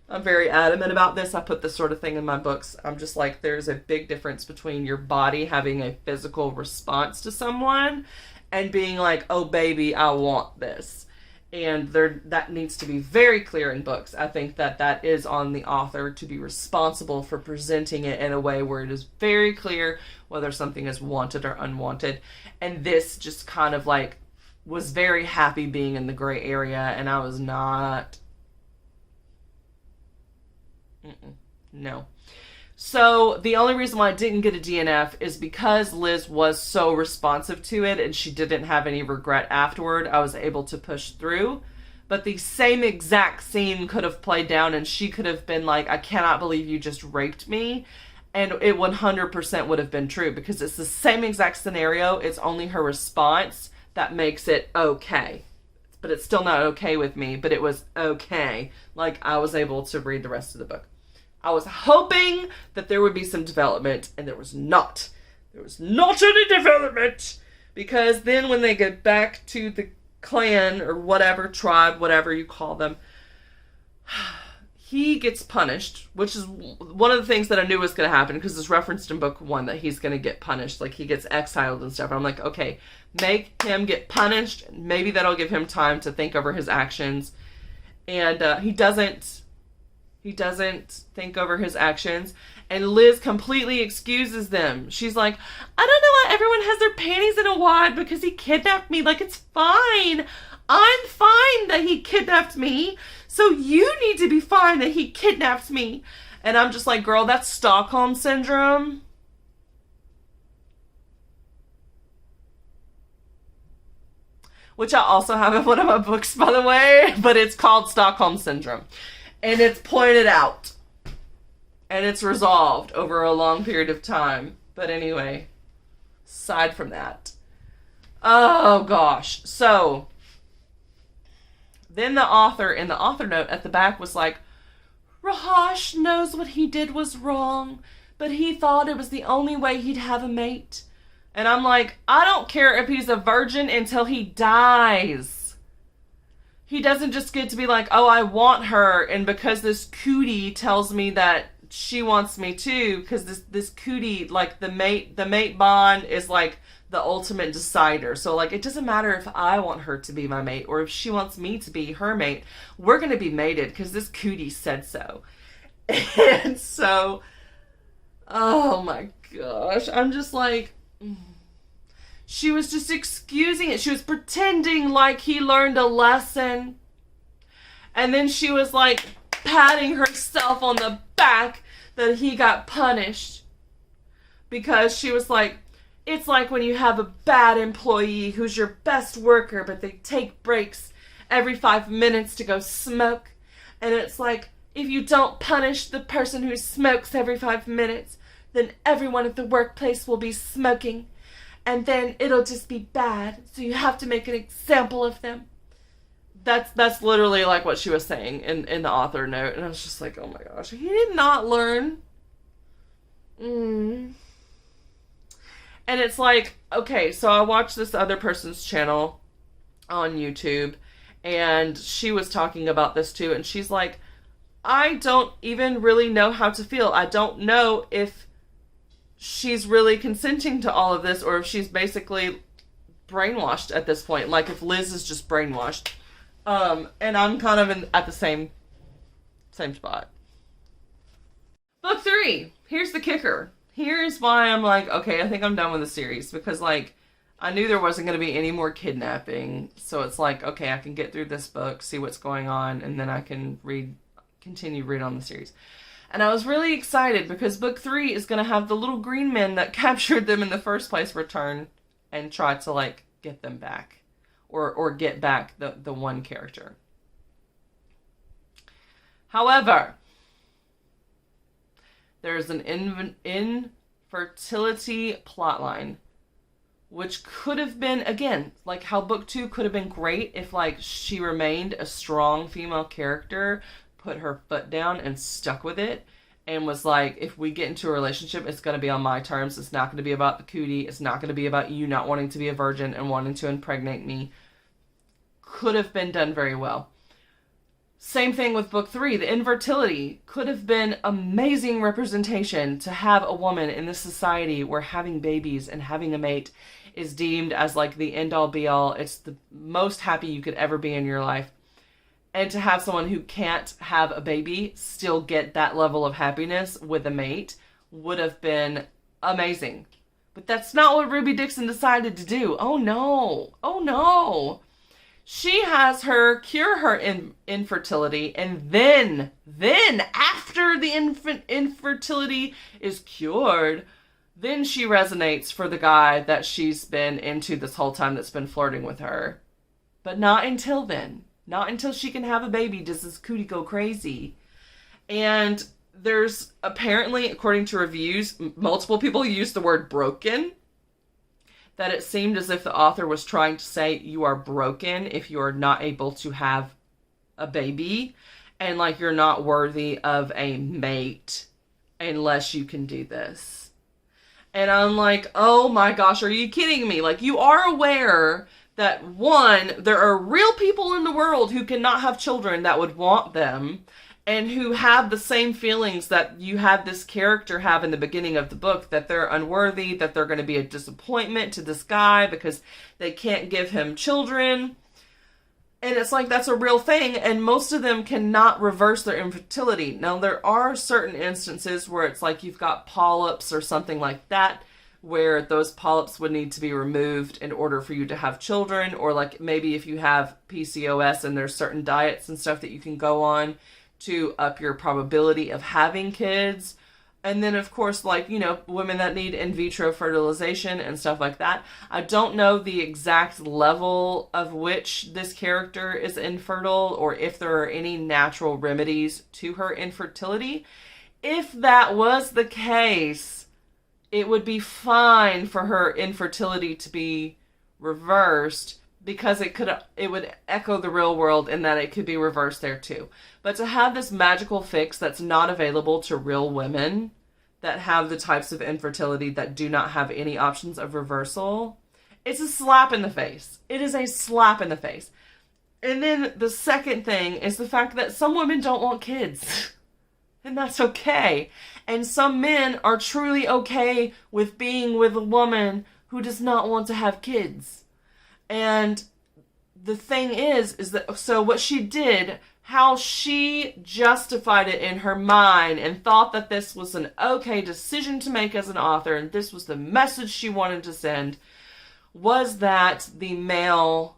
I'm very adamant about this. I put this sort of thing in my books. I'm just like, there's a big difference between your body having a physical response to someone and being like, oh, baby, I want this. And that needs to be very clear in books. I think that is on the author to be responsible for presenting it in a way where it is very clear whether something is wanted or unwanted. And this just kind of like was very happy being in the gray area, and I was not. No. So the only reason why I didn't get a DNF is because Liz was so responsive to it and she didn't have any regret afterward. I was able to push through. But the same exact scene could have played down and she could have been like, I cannot believe you just raped me. And it 100% would have been true, because it's the same exact scenario. It's only her response that makes it okay. But it's still not okay with me, but it was okay. Like, I was able to read the rest of the book. I was hoping that there would be some development, and there was not. There was not any development, because then when they get back to the clan or whatever, tribe, whatever you call them, he gets punished, which is one of the things that I knew was going to happen, because it's referenced in book 1 that he's going to get punished. Like, he gets exiled and stuff. And I'm like, okay, make him get punished. Maybe that'll give him time to think over his actions. And he doesn't think over his actions. And Liz completely excuses them. She's like, I don't know why everyone has their panties in a wad because he kidnapped me. Like, it's fine. I'm fine that he kidnapped me. So you need to be fine that he kidnapped me. And I'm just like, girl, that's Stockholm Syndrome. Which I also have in one of my books, by the way. But it's called Stockholm Syndrome. And it's pointed out. And it's resolved over a long period of time. But anyway, aside from that. Oh, gosh. So then the author, in the author note at the back, was like, Rahash knows what he did was wrong, but he thought it was the only way he'd have a mate. And I'm like, I don't care if he's a virgin until he dies. He doesn't just get to be like, oh, I want her, and because this cootie tells me that she wants me too, because this cootie, like, the mate bond is like the ultimate decider. So, like, it doesn't matter if I want her to be my mate or if she wants me to be her mate. We're going to be mated because this cootie said so. And so, oh my gosh, I'm just like, she was just excusing it. She was pretending like he learned a lesson. And then she was like patting herself on the back that he got punished. Because she was like, it's like when you have a bad employee who's your best worker, but they take breaks every 5 minutes to go smoke. And it's like, if you don't punish the person who smokes every 5 minutes, then everyone at the workplace will be smoking. And then it'll just be bad. So you have to make an example of them. That's literally like what she was saying in the author note. And I was just like, oh my gosh, he did not learn. And it's like, okay, so I watched this other person's channel on YouTube, and she was talking about this too, and she's like, I don't even really know how to feel. I don't know if she's really consenting to all of this, or if she's basically brainwashed at this point. Like if Liz is just brainwashed. And I'm kind of at the same spot. Book 3. Here's the kicker. Here's why I'm like, okay, I think I'm done with the series. Because, like, I knew there wasn't going to be any more kidnapping. So it's like, okay, I can get through this book, see what's going on, and then I can continue read on the series. And I was really excited because book 3 is going to have the little green men that captured them in the first place return and try to, like, get them back. Or get back the one character. However, there's an infertility plotline, which could have been, again, like how book 2 could have been great if, like, she remained a strong female character, put her foot down and stuck with it, and was like, if we get into a relationship, it's going to be on my terms. It's not going to be about the cootie. It's not going to be about you not wanting to be a virgin and wanting to impregnate me. Could have been done very well. Same thing with book 3. The infertility could have been amazing representation to have a woman in this society where having babies and having a mate is deemed as like the end all be all. It's the most happy you could ever be in your life. And to have someone who can't have a baby still get that level of happiness with a mate would have been amazing. But that's not what Ruby Dixon decided to do. Oh no. Oh no. She has her cure her infertility, and then after the infertility is cured, then she resonates for the guy that she's been into this whole time that's been flirting with her. But not until then. Not until she can have a baby does this cootie go crazy. And there's apparently, according to reviews, multiple people use the word broken. That it seemed as if the author was trying to say you are broken if you are not able to have a baby. And like you're not worthy of a mate unless you can do this. And I'm like, oh my gosh, are you kidding me? Like you are aware that one, there are real people in the world who cannot have children that would want them. And who have the same feelings that you had this character have in the beginning of the book, that they're unworthy, that they're going to be a disappointment to this guy because they can't give him children. And it's like, that's a real thing, and most of them cannot reverse their infertility. Now, there are certain instances where it's like you've got polyps or something like that, where those polyps would need to be removed in order for you to have children, or like maybe if you have PCOS and there's certain diets and stuff that you can go on to up your probability of having kids. And then, of course, like, you know, women that need in vitro fertilization and stuff like that. I don't know the exact level of which this character is infertile or if there are any natural remedies to her infertility. If that was the case, it would be fine for her infertility to be reversed, because it would echo the real world in that it could be reversed there too. But to have this magical fix that's not available to real women that have the types of infertility that do not have any options of reversal, it's a slap in the face. It is a slap in the face. And then the second thing is the fact that some women don't want kids. And that's okay. And some men are truly okay with being with a woman who does not want to have kids. And the thing is that, so what she did, how she justified it in her mind and thought that this was an okay decision to make as an author, and this was the message she wanted to send, was that the male,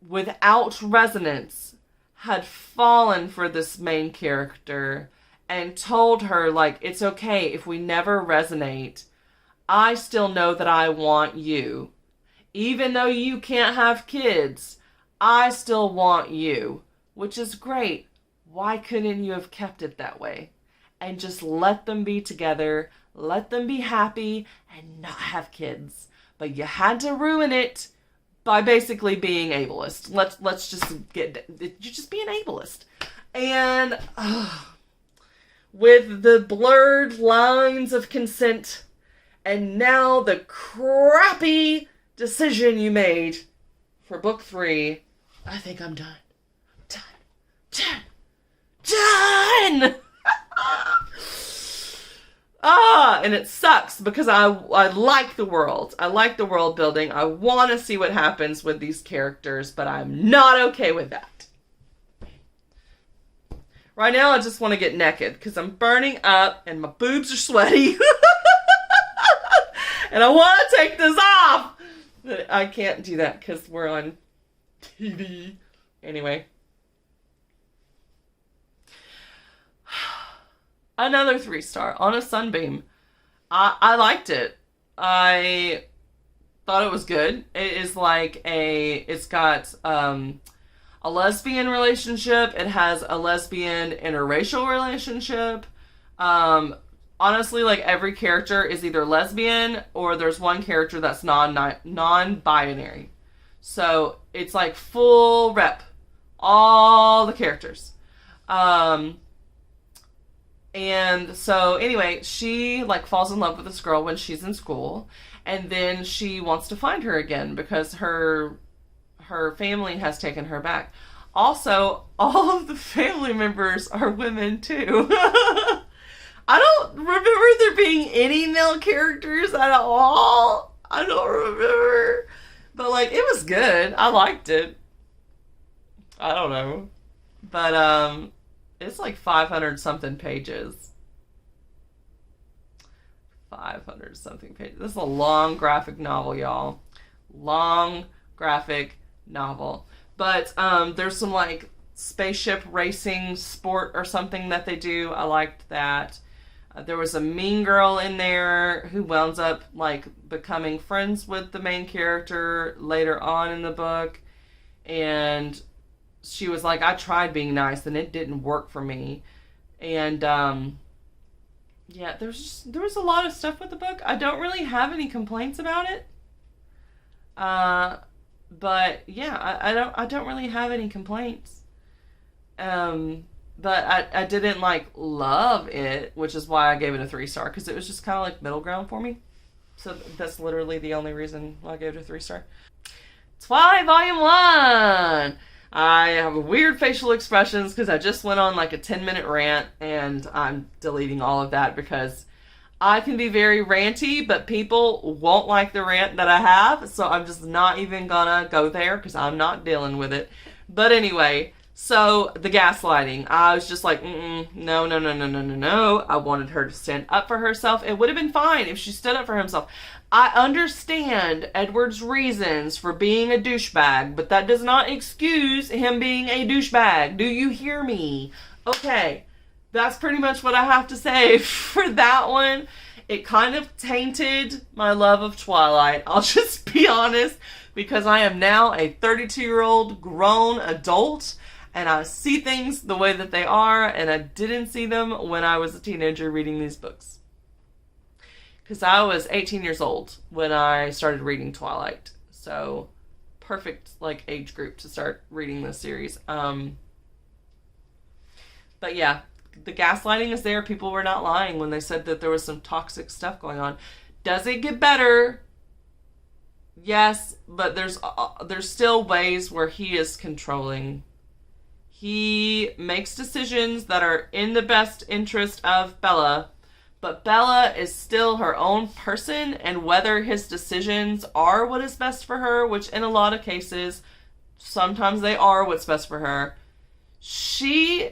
without resonance, had fallen for this main character and told her, like, it's okay if we never resonate. I still know that I want you. Even though you can't have kids, I still want you. Which is great. Why couldn't you have kept it that way? And just let them be together, let them be happy, and not have kids. But you had to ruin it by basically being ableist. Let's just you're just being ableist. And with the blurred lines of consent, and now the crappy decision you made for book 3, I think I'm done. Done. And it sucks because I like the world. I like the world building. I want to see what happens with these characters, but I'm not okay with that. Right now, I just want to get naked because I'm burning up and my boobs are sweaty. And I want to take this off. But I can't do that because we're on TV. Anyway. Another 3-star on a Sunbeam. I liked it. I thought it was good. It is like it's got a lesbian relationship. It has a lesbian interracial relationship. Honestly, like every character is either lesbian or there's one character that's non-binary. So it's like full rep. All the characters. And so anyway, she like falls in love with this girl when she's in school, and then she wants to find her again because her family has taken her back. Also, all of the family members are women too. I don't remember there being any male characters at all. I don't remember. But like it was good. I liked it. I don't know. But it's like 500 something pages. 500 something pages. This is a long graphic novel, y'all. Long graphic novel. But there's some like spaceship racing sport or something that they do. I liked that. There was a mean girl in there who wound up like becoming friends with the main character later on in the book. And she was like, I tried being nice and it didn't work for me. And yeah, there was a lot of stuff with the book. I don't really have any complaints about it. But yeah, I don't really have any complaints. But I didn't like love it, which is why I gave it a 3-star, because it was just kind of like middle ground for me. So that's literally the only reason why I gave it a 3-star. Twilight Volume 1! I have weird facial expressions because I just went on like a 10-minute rant, and I'm deleting all of that because I can be very ranty, but people won't like the rant that I have, so I'm just not even gonna go there because I'm not dealing with it. But anyway, so the gaslighting, I was just like, no. I wanted her to stand up for herself. It would have been fine if she stood up for himself. I understand Edward's reasons for being a douchebag, but that does not excuse him being a douchebag. Do you hear me? Okay, that's pretty much what I have to say for that one. It kind of tainted my love of Twilight. I'll just be honest, because I am now a 32-year-old grown adult, and I see things the way that they are, and I didn't see them when I was a teenager reading these books. Because I was 18 years old when I started reading Twilight. So, perfect, like, age group to start reading this series. But yeah, the gaslighting is there. People were not lying when they said that there was some toxic stuff going on. Does it get better? Yes, but there's still ways where he is controlling. He makes decisions that are in the best interest of Bella, but Bella is still her own person, and whether his decisions are what is best for her, which in a lot of cases, sometimes they are what's best for her, she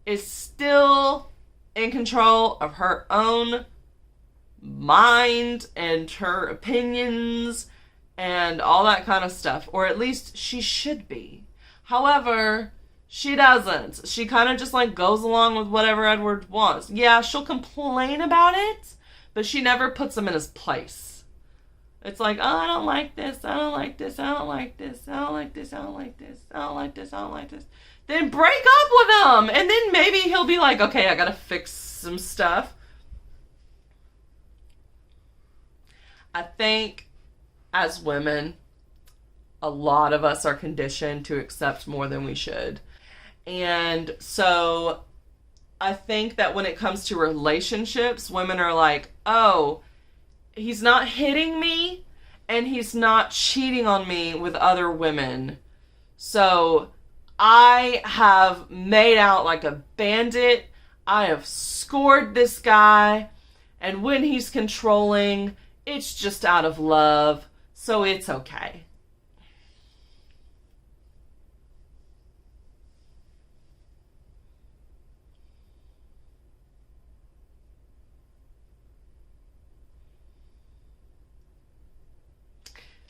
is still in control of her own mind and her opinions and all that kind of stuff. Or at least she should be. However, she doesn't. She kind of just like goes along with whatever Edward wants. Yeah, she'll complain about it, but she never puts him in his place. It's like, oh, I don't like this. I don't like this. I don't like this. I don't like this. I don't like this. I don't like this. I don't like this. Then break up with him. And then maybe he'll be like, okay, I gotta fix some stuff. I think as women, a lot of us are conditioned to accept more than we should. And so I think that when it comes to relationships, women are like, oh, he's not hitting me and he's not cheating on me with other women. So I have made out like a bandit. I have scored this guy And when he's controlling, it's just out of love, so it's okay.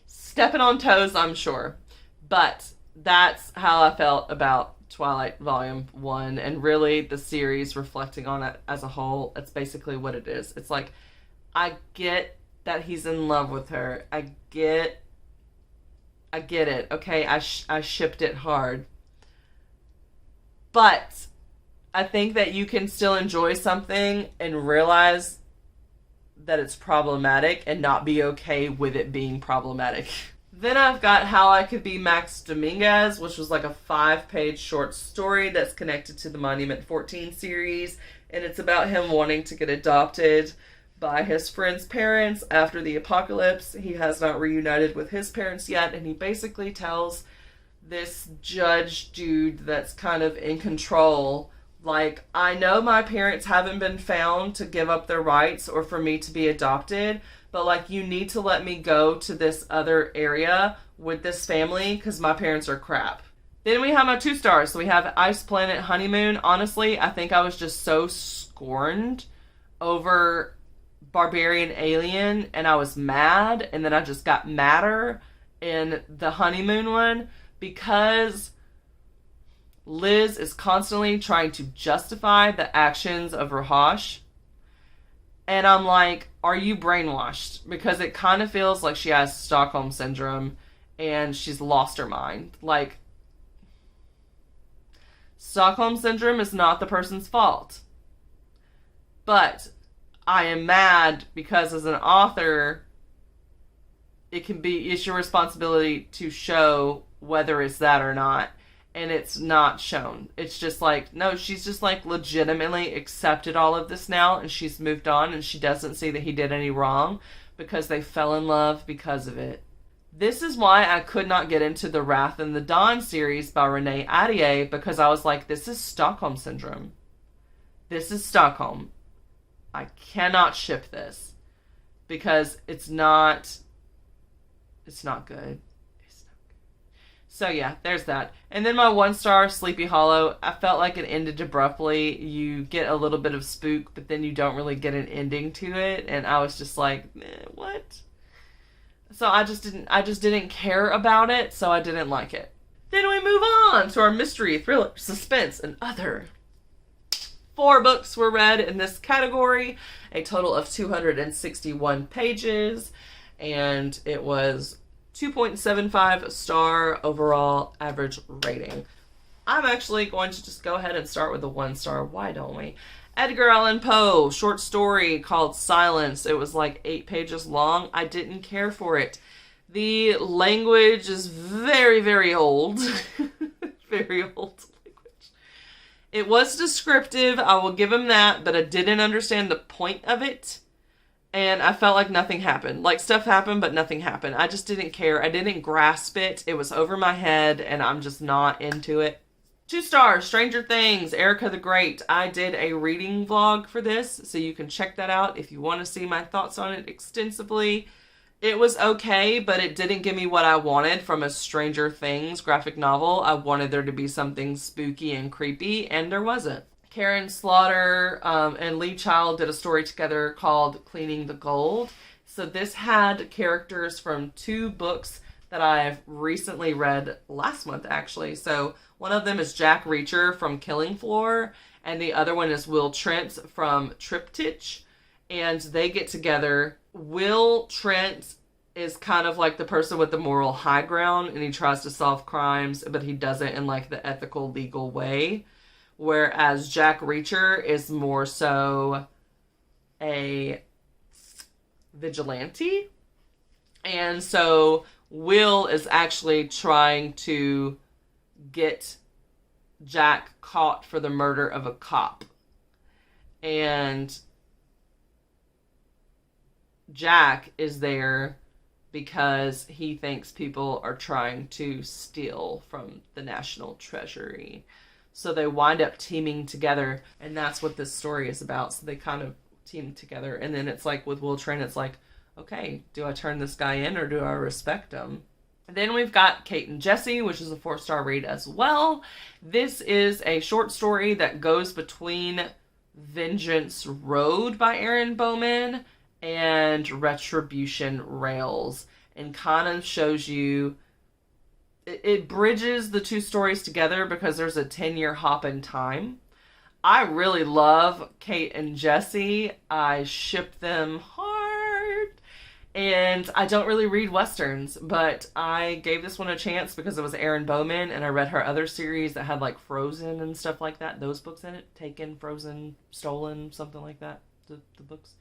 Stepping on toes, I'm sure. But that's how I felt about Twilight Volume 1, and really the series reflecting on it as a whole. It's basically what it is. It's like, I get that he's in love with her. I get it. Okay, I shipped it hard. But I think that you can still enjoy something and realize that it's problematic and not be okay with it being problematic. Then I've got How I Could Be Max Dominguez, which was like a 5-page short story that's connected to the Monument 14 series, and it's about him wanting to get adopted by his friend's parents after the apocalypse. He has not reunited with his parents yet, and he basically tells this judge dude that's kind of in control, like, I know my parents haven't been found to give up their rights or for me to be adopted, but, like, you need to let me go to this other area with this family because my parents are crap. Then we have my 2 stars. So we have Ice Planet Honeymoon. Honestly, I think I was just so scorned over Barbarian Alien, and I was mad, and then I just got madder in the Honeymoon one because Liz is constantly trying to justify the actions of Rahosh. And I'm like, are you brainwashed? Because it kind of feels like she has Stockholm Syndrome and she's lost her mind. Like, Stockholm Syndrome is not the person's fault. But I am mad because as an author, it's your responsibility to show whether it's that or not. And it's not shown. It's just like, no, she's just like legitimately accepted all of this now and she's moved on and she doesn't see that he did any wrong because they fell in love because of it. This is why I could not get into the Wrath in the Dawn series by Renee Ahdieh, because I was like, this is Stockholm Syndrome. This is Stockholm. I cannot ship this because it's not good. So yeah, there's that. And then my 1 star, Sleepy Hollow, I felt like it ended abruptly. You get a little bit of spook, but then you don't really get an ending to it. And I was just like, what? So I just didn't care about it, so I didn't like it. Then we move on to our mystery, thriller, suspense, and other. 4 books were read in this category, a total of 261 pages, and it was 2.75 star overall average rating. I'm actually going to just go ahead and start with the 1 star. Why don't we? Edgar Allan Poe, short story called Silence. It was like 8 pages long. I didn't care for it. The language is very, very old. Very old language. It was descriptive, I will give him that, but I didn't understand the point of it. And I felt like nothing happened. Like, stuff happened, but nothing happened. I just didn't care. I didn't grasp it. It was over my head, and I'm just not into it. 2 stars, Stranger Things, Erica the Great. I did a reading vlog for this, so you can check that out if you want to see my thoughts on it extensively. It was okay, but it didn't give me what I wanted from a Stranger Things graphic novel. I wanted there to be something spooky and creepy, and there wasn't. Karen Slaughter and Lee Child did a story together called Cleaning the Gold. So this had characters from 2 books that I've recently read last month, actually. So one of them is Jack Reacher from Killing Floor, and the other one is Will Trent from Triptych, and they get together. Will Trent is kind of like the person with the moral high ground, and he tries to solve crimes, but he does it in like the ethical, legal way. Whereas Jack Reacher is more so a vigilante. And so Will is actually trying to get Jack caught for the murder of a cop. And Jack is there because he thinks people are trying to steal from the National Treasury. So they wind up teaming together, and that's what this story is about. So they kind of team together. And then it's like with Will Trent, it's like, okay, do I turn this guy in or do I respect him? And then we've got Kate and Jesse, which is a 4-star read as well. This is a short story that goes between Vengeance Road by Aaron Bowman and Retribution Rails, and kind of shows you, it bridges the two stories together because there's a 10-year hop in time. I really love Kate and Jesse. I ship them hard. And I don't really read Westerns, but I gave this one a chance because it was Aaron Bowman, and I read her other series that had like Frozen and stuff like that. Those books in it. Taken, Frozen, Stolen, something like that. The books.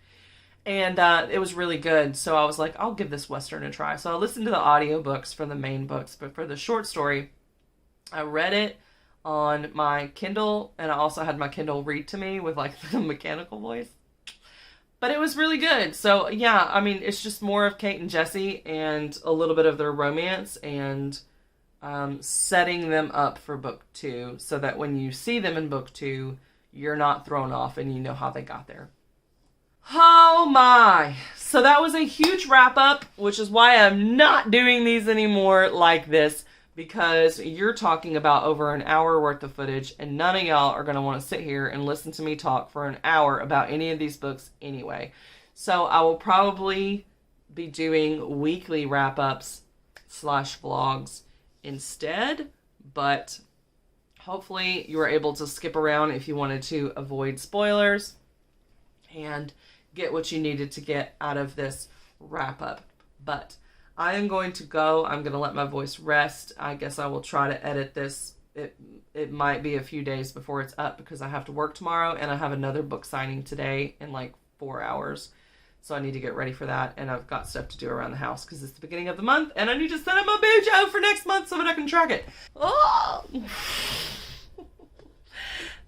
And it was really good. So I was like, I'll give this Western a try. So I listened to the audiobooks for the main books, but for the short story, I read it on my Kindle, and I also had my Kindle read to me with like the mechanical voice. But it was really good. So yeah, I mean, it's just more of Kate and Jesse and a little bit of their romance and setting them up for book 2 so that when you see them in book 2, you're not thrown off and you know how they got there. Oh my. So that was a huge wrap up, which is why I'm not doing these anymore like this, because you're talking about over an hour worth of footage and none of y'all are going to want to sit here and listen to me talk for an hour about any of these books anyway. So I will probably be doing weekly wrap-ups / vlogs instead, but hopefully you were able to skip around if you wanted to avoid spoilers and get what you needed to get out of this wrap-up. But I am going to go. I'm going to let my voice rest. I guess I will try to edit this. It might be a few days before it's up because I have to work tomorrow and I have another book signing today in like 4 hours. So I need to get ready for that, and I've got stuff to do around the house because it's the beginning of the month and I need to set up my Bujo for next month so that I can track it. Oh!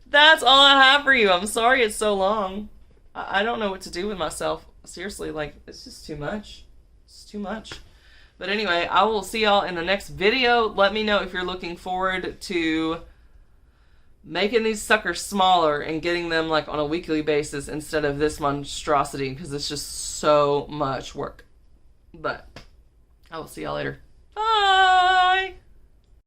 That's all I have for you. I'm sorry it's so long. I don't know what to do with myself. Seriously, like, it's just too much. It's too much. But anyway, I will see y'all in the next video. Let me know if you're looking forward to making these suckers smaller and getting them like on a weekly basis instead of this monstrosity, because it's just so much work. But I will see y'all later. Bye!